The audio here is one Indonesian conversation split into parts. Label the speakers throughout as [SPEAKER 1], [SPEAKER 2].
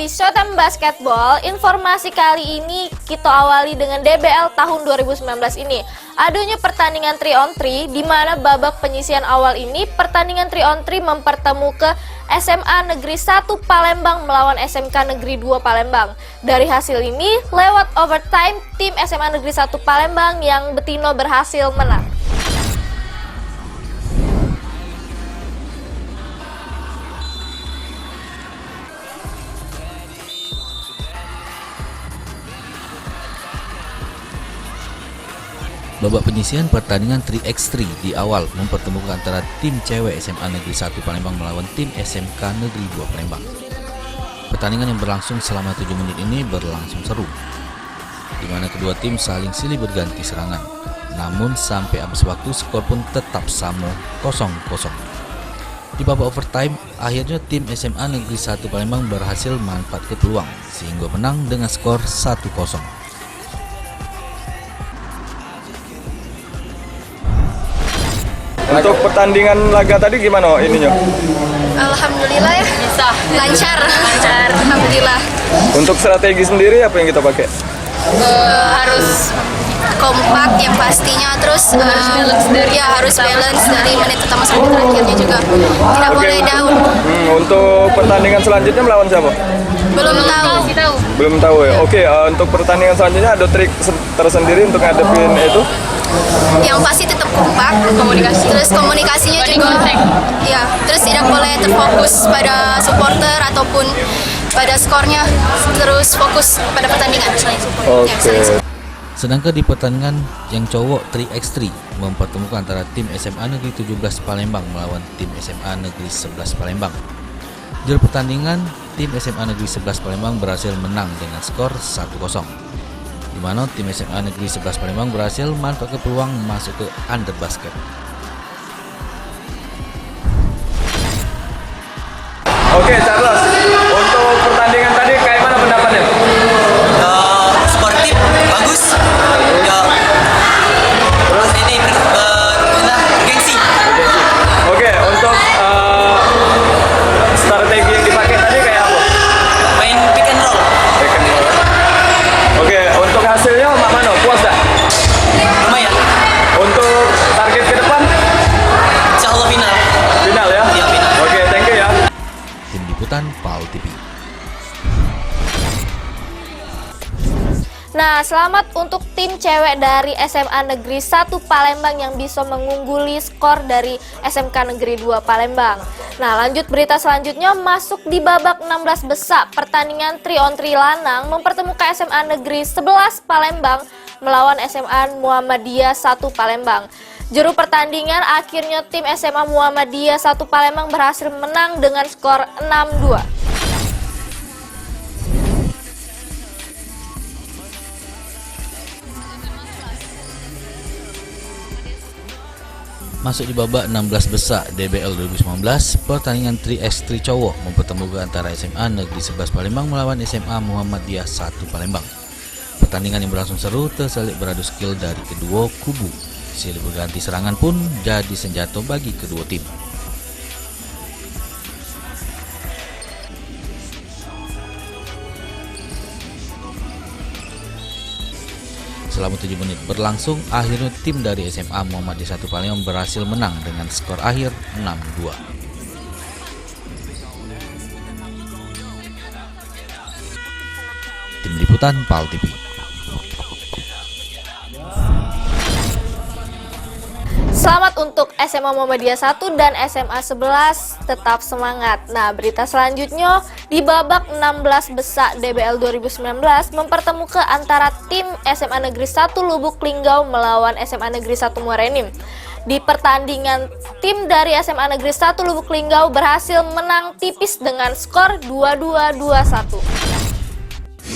[SPEAKER 1] di Showtime Basketball, informasi kali ini kita awali dengan DBL tahun 2019 ini. Adanya pertandingan 3-on-3 di mana babak penyisihan awal ini pertandingan 3-on-3 mempertemukan SMA Negeri 1 Palembang melawan SMK Negeri 2 Palembang. Dari hasil ini, lewat overtime, tim SMA Negeri 1 Palembang yang Betino berhasil menang.
[SPEAKER 2] Babak penyisihan pertandingan 3x3 di awal mempertemukan antara tim cewek SMA Negeri 1 Palembang melawan tim SMK Negeri 2 Palembang. Pertandingan yang berlangsung selama 7 menit ini berlangsung seru, di mana kedua tim saling silih berganti serangan. Namun sampai habis waktu skor pun tetap sama 0-0. Di babak overtime, akhirnya tim SMA Negeri 1 Palembang berhasil manfaatkan peluang sehingga menang dengan skor 1-0.
[SPEAKER 3] Untuk pertandingan laga tadi gimana ininya?
[SPEAKER 4] Alhamdulillah ya, bisa lancar. Alhamdulillah.
[SPEAKER 3] Untuk strategi sendiri apa yang kita pakai?
[SPEAKER 4] Harus kompak yang pastinya, terus harus balance dari menit pertama sampai terakhirnya juga. Tidak boleh down.
[SPEAKER 3] Untuk pertandingan selanjutnya melawan siapa?
[SPEAKER 4] Belum tahu.
[SPEAKER 3] Belum tahu ya. Oke, untuk pertandingan selanjutnya ada trik tersendiri untuk ngadepin itu?
[SPEAKER 4] Yang pasti tetap kompak, terus komunikasinya juga, ya, terus tidak boleh terfokus pada supporter ataupun pada skornya, terus fokus pada pertandingan.
[SPEAKER 3] Oke.
[SPEAKER 2] Sedangkan di pertandingan yang cowok 3x3 mempertemukan antara tim SMA Negeri 17 Palembang melawan tim SMA Negeri 11 Palembang. Di pertandingan, tim SMA Negeri 11 Palembang berhasil menang dengan skor 1-0. Di mana tim SMA Negeri 11 Palembang berhasil manfaatkan peluang masuk ke under basket.
[SPEAKER 3] Oke, Charles. Untuk pertandingan tadi kayak mana pendapatnya?
[SPEAKER 5] Sportif, bagus. Ya. Terus ini gengsi.
[SPEAKER 3] Oke, untuk strategi yang dipakai tadi kayak apa?
[SPEAKER 5] Main pick and roll.
[SPEAKER 3] Oke, untuk hasilnya mana? Puas dah?
[SPEAKER 5] Lumayan.
[SPEAKER 3] Untuk target ke depan?
[SPEAKER 5] Insya Allah final.
[SPEAKER 3] Final ya?
[SPEAKER 5] Iya, final.
[SPEAKER 3] Oke, thank you ya.
[SPEAKER 2] Tim Liputan PAL TV.
[SPEAKER 1] Nah, selamat untuk tim cewek dari SMA Negeri 1 Palembang yang bisa mengungguli skor dari SMK Negeri 2 Palembang. Nah, lanjut berita selanjutnya, masuk di babak 16 besar pertandingan 3-on-3 lanang mempertemukan SMA Negeri 11 Palembang melawan SMA Muhammadiyah 1 Palembang. Juru pertandingan akhirnya tim SMA Muhammadiyah 1 Palembang berhasil menang dengan skor 6-2.
[SPEAKER 2] Masuk di babak 16 besar DBL 2019, pertandingan 3x3 cowok mempertemukan antara SMA Negeri 11 Palembang melawan SMA Muhammadiyah 1 Palembang. Pertandingan yang berlangsung seru terselip beradu skill dari kedua kubu. Silih berganti serangan pun jadi senjata bagi kedua tim. Selama 7 menit berlangsung, akhirnya tim dari SMA Muhammadiyah 1 Palembang berhasil menang dengan skor akhir 6-2. Tim Liputan PAL TV.
[SPEAKER 1] Selamat untuk SMA Muhammadiyah 1 dan SMA 11, tetap semangat. Nah, berita selanjutnya, di babak 16 besar DBL 2019 mempertemukan antara tim SMA Negeri 1 Lubuk Linggau melawan SMA Negeri 1 Muara Enim. Di pertandingan, tim dari SMA Negeri 1 Lubuk Linggau berhasil menang tipis dengan skor 22-21.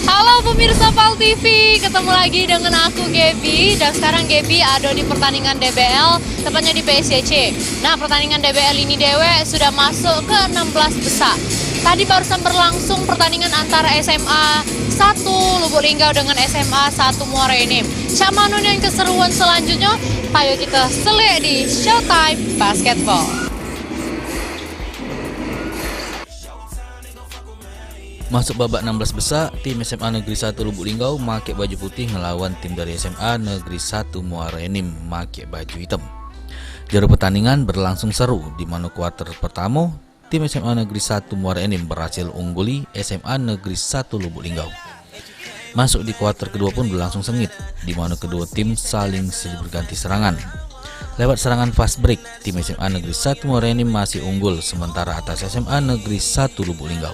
[SPEAKER 6] Halo pemirsa PAL TV, ketemu lagi dengan aku Gaby, dan sekarang Gaby ada di pertandingan DBL, tepatnya di PSCC. Nah, pertandingan DBL ini dewe sudah masuk ke 16 besar. Tadi barusan berlangsung pertandingan antara SMA 1 Lubuk Linggau dengan SMA 1 Muara Enim. Cak mana yang keseruan selanjutnya? Ayo kita selik di Showtime Basketball.
[SPEAKER 2] Masuk babak 16 besar, tim SMA Negeri 1 Lubuk Linggau pakai baju putih melawan tim dari SMA Negeri 1 Muara Enim pakai baju hitam. Jarak pertandingan berlangsung seru, di mana kuarter pertama tim SMA Negeri 1 Muara Enim berhasil ungguli SMA Negeri 1 Lubuk Linggau. Masuk di kuarter kedua pun berlangsung sengit, di mana kedua tim saling silih berganti serangan. Lewat serangan fast break, tim SMA Negeri 1 Muara Enim masih unggul sementara atas SMA Negeri 1 Lubuk Linggau.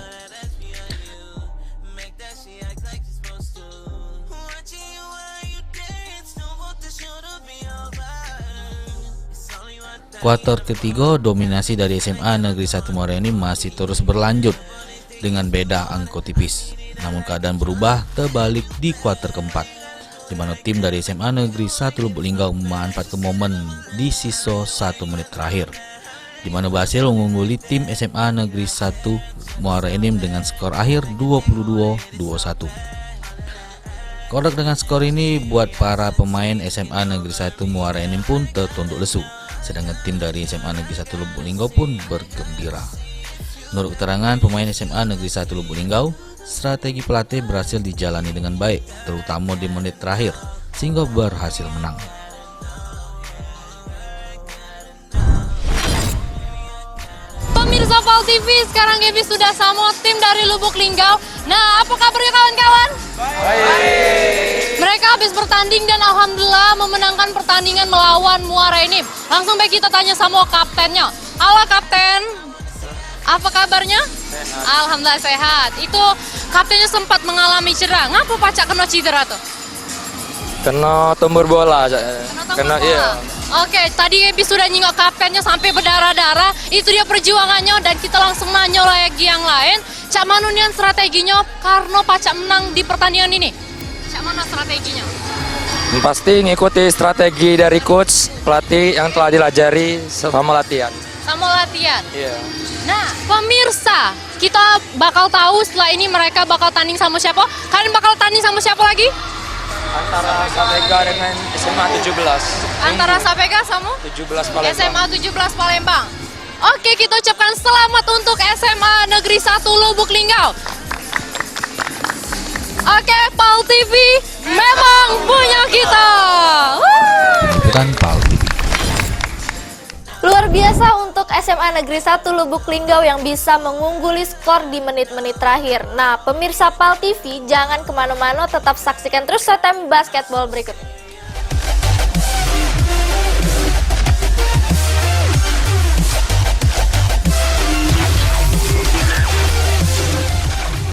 [SPEAKER 2] Kuarter ketiga, dominasi dari SMA Negeri 1 Muara Enim masih terus berlanjut dengan beda angka tipis. Namun keadaan berubah terbalik di kuarter keempat, di mana tim dari SMA Negeri 1 Lubuk Linggau memanfaatkan momen di sisa 1 menit terakhir, di mana berhasil mengungguli tim SMA Negeri 1 Muara Enim dengan skor akhir 22-21. Kodak dengan skor ini buat para pemain SMA Negeri 1 Muara Enim pun tertunduk lesu, sedangkan tim dari SMA Negeri 1 Lubuk Linggau pun bergembira. Menurut keterangan pemain SMA Negeri 1 Lubuk Linggau, strategi pelatih berhasil dijalani dengan baik, terutama di menit terakhir, sehingga berhasil menang.
[SPEAKER 6] Pemirsa Pal TV, sekarang Gaby sudah sama tim dari Lubuk Linggau. Nah, apa kabarnya kawan-kawan? Baik. Mereka habis bertanding dan alhamdulillah memenangkan pertandingan melawan Muara Enim. Langsung baik kita tanya sama kaptennya. Halo kapten, apa kabarnya? Alhamdulillah sehat. Itu kaptennya sempat mengalami cedera. Ngapa pacak kena cedera tuh?
[SPEAKER 3] Kena tumbur bola.
[SPEAKER 6] Kena iya. Oke, tadi Gaby sudah nyingok kaptennya sampai berdarah-darah. Itu dia perjuangannya dan kita langsung nanya lagi yang lain. Cak manunian strateginya karena pacak menang di pertandingan ini? Cak mana strateginya?
[SPEAKER 7] Pasti ngikuti strategi dari coach, pelatih yang telah dilajari sama latihan.
[SPEAKER 6] Sama latihan?
[SPEAKER 7] Iya.
[SPEAKER 6] Nah, pemirsa, kita bakal tahu setelah ini mereka bakal tanding sama siapa. Kalian bakal tanding sama siapa lagi?
[SPEAKER 7] Antara Sapega dengan SMA 17.
[SPEAKER 6] Antara Sapega sama
[SPEAKER 7] 17 Palembang.
[SPEAKER 6] SMA 17 Palembang. Oke, kita ucapkan selamat untuk SMA Negeri 1 Lubuk Linggau. Oke, Pal TV memang punya kita.
[SPEAKER 2] Bukan Pal TV.
[SPEAKER 1] Luar biasa untuk SMA Negeri 1 Lubuk Linggau yang bisa mengungguli skor di menit-menit terakhir. Nah, pemirsa Pal TV, jangan kemana-mana, tetap saksikan terus Showtime Basketball berikut.